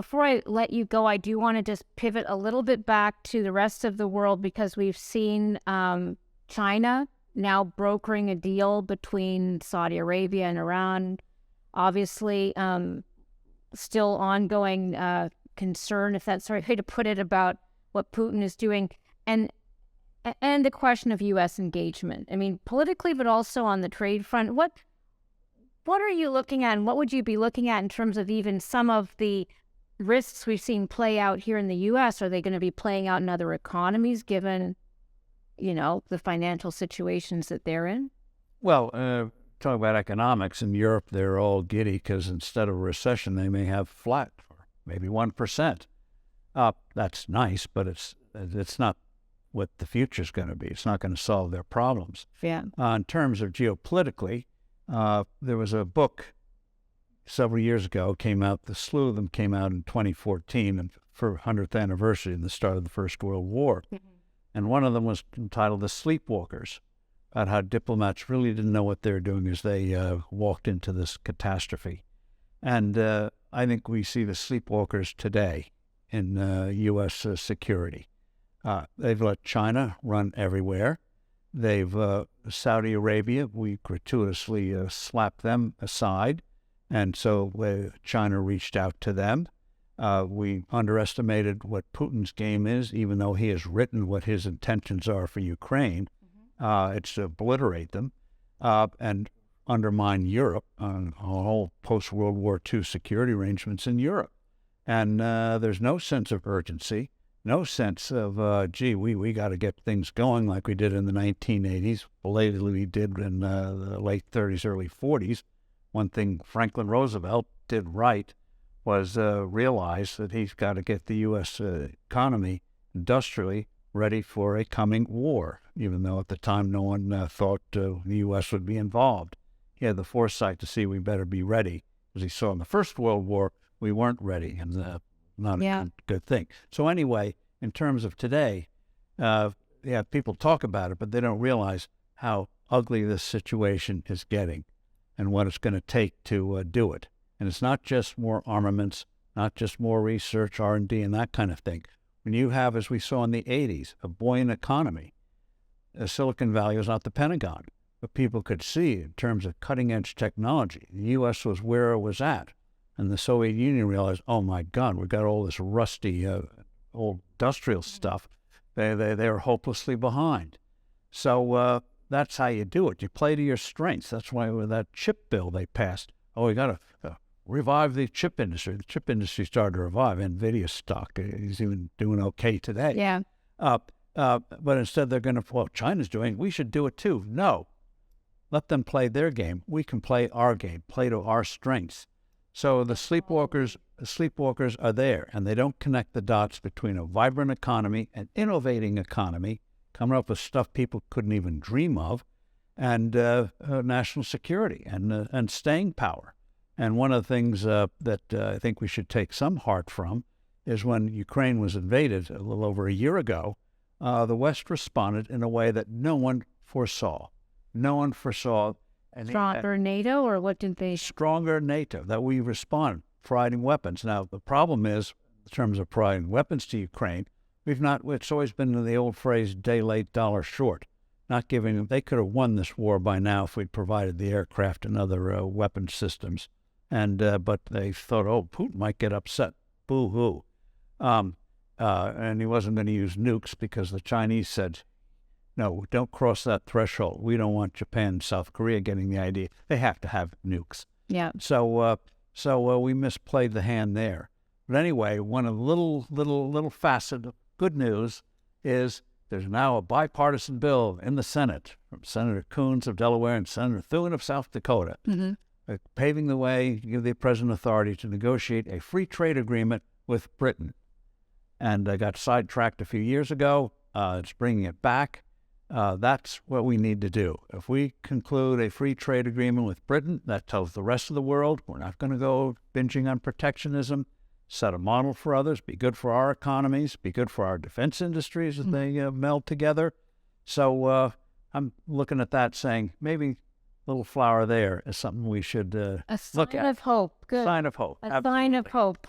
Before I let you go, I do want to just pivot a little bit back to the rest of the world, because we've seen China now brokering a deal between Saudi Arabia and Iran. Obviously, still ongoing concern, if that's the right way to put it, about what Putin is doing, and the question of U.S. engagement. I mean, politically, but also on the trade front. What are you looking at, and what would you be looking at in terms of even some of the risks we've seen play out here in the U.S.? Are they going to be playing out in other economies, given, the financial situations that they're in? Well, talking about economics, in Europe, they're all giddy because instead of a recession, they may have flat or maybe 1%. That's nice, but it's not what the future's going to be. It's not going to solve their problems. Yeah. In terms of geopolitically, there was a book several years ago, came out, the slew of them came out in 2014, and for 100th anniversary in the start of the First World War. Mm-hmm. And one of them was entitled The Sleepwalkers, about how diplomats really didn't know what they were doing as they walked into this catastrophe. And I think we see the sleepwalkers today in U.S. security. They've let China run everywhere. They've, Saudi Arabia, we gratuitously slapped them aside. And so China reached out to them. We underestimated what Putin's game is, even though he has written what his intentions are for Ukraine. Mm-hmm. It's to obliterate them and undermine Europe on whole post-World War II security arrangements in Europe. And there's no sense of urgency, no sense of, gee, we got to get things going like we did in the 1980s, belatedly we did in the late 30s, early 40s. One thing Franklin Roosevelt did right was realize that he's got to get the U.S. Economy industrially ready for a coming war, even though at the time no one thought the U.S. would be involved. He had the foresight to see we better be ready, as he saw in the First World War, we weren't ready, and not a good thing. So anyway, in terms of today, people talk about it, but they don't realize how ugly this situation is getting and what it's going to take to do it. And it's not just more armaments, not just more research, R&D, and that kind of thing. When you have, as we saw in the 80s, a buoyant economy, Silicon Valley was not the Pentagon, but people could see in terms of cutting-edge technology, the U.S. was where it was at. And the Soviet Union realized, oh, my God, we've got all this rusty, old industrial stuff. They are hopelessly behind. So that's how you do it. You play to your strengths. That's why with that chip bill they passed, we got to revive the chip industry. The chip industry started to revive. NVIDIA stock is even doing okay today. Yeah. But instead they're going to, China's doing, we should do it too. No. Let them play their game. We can play our game, play to our strengths. So the sleepwalkers are there, and they don't connect the dots between a vibrant economy, an innovating economy, coming up with stuff people couldn't even dream of, and national security and staying power. And one of the things that I think we should take some heart from is when Ukraine was invaded a little over a year ago, the West responded in a way that no one foresaw. No one foresaw. Stronger NATO, or what did they? Stronger NATO, that we respond, providing weapons. Now, the problem is, in terms of providing weapons to Ukraine, it's always been the old phrase, day late, dollar short. Not giving them, they could have won this war by now if we'd provided the aircraft and other weapon systems. And but they thought, Putin might get upset. Boo-hoo. And he wasn't going to use nukes because the Chinese said, no, don't cross that threshold. We don't want Japan and South Korea getting the idea. They have to have nukes. Yeah. So we misplayed the hand there. But anyway, one of the little facet of good news is there's now a bipartisan bill in the Senate from Senator Coons of Delaware and Senator Thune of South Dakota, paving the way to give the president authority to negotiate a free trade agreement with Britain. And I got sidetracked a few years ago. It's bringing it back. That's what we need to do. If we conclude a free trade agreement with Britain, that tells the rest of the world we're not going to go binging on protectionism, set a model for others, be good for our economies, be good for our defense industries as they meld together. So I'm looking at that saying maybe a little flower there is something we should look at. A sign of hope. Good. Sign of hope. A sign of hope.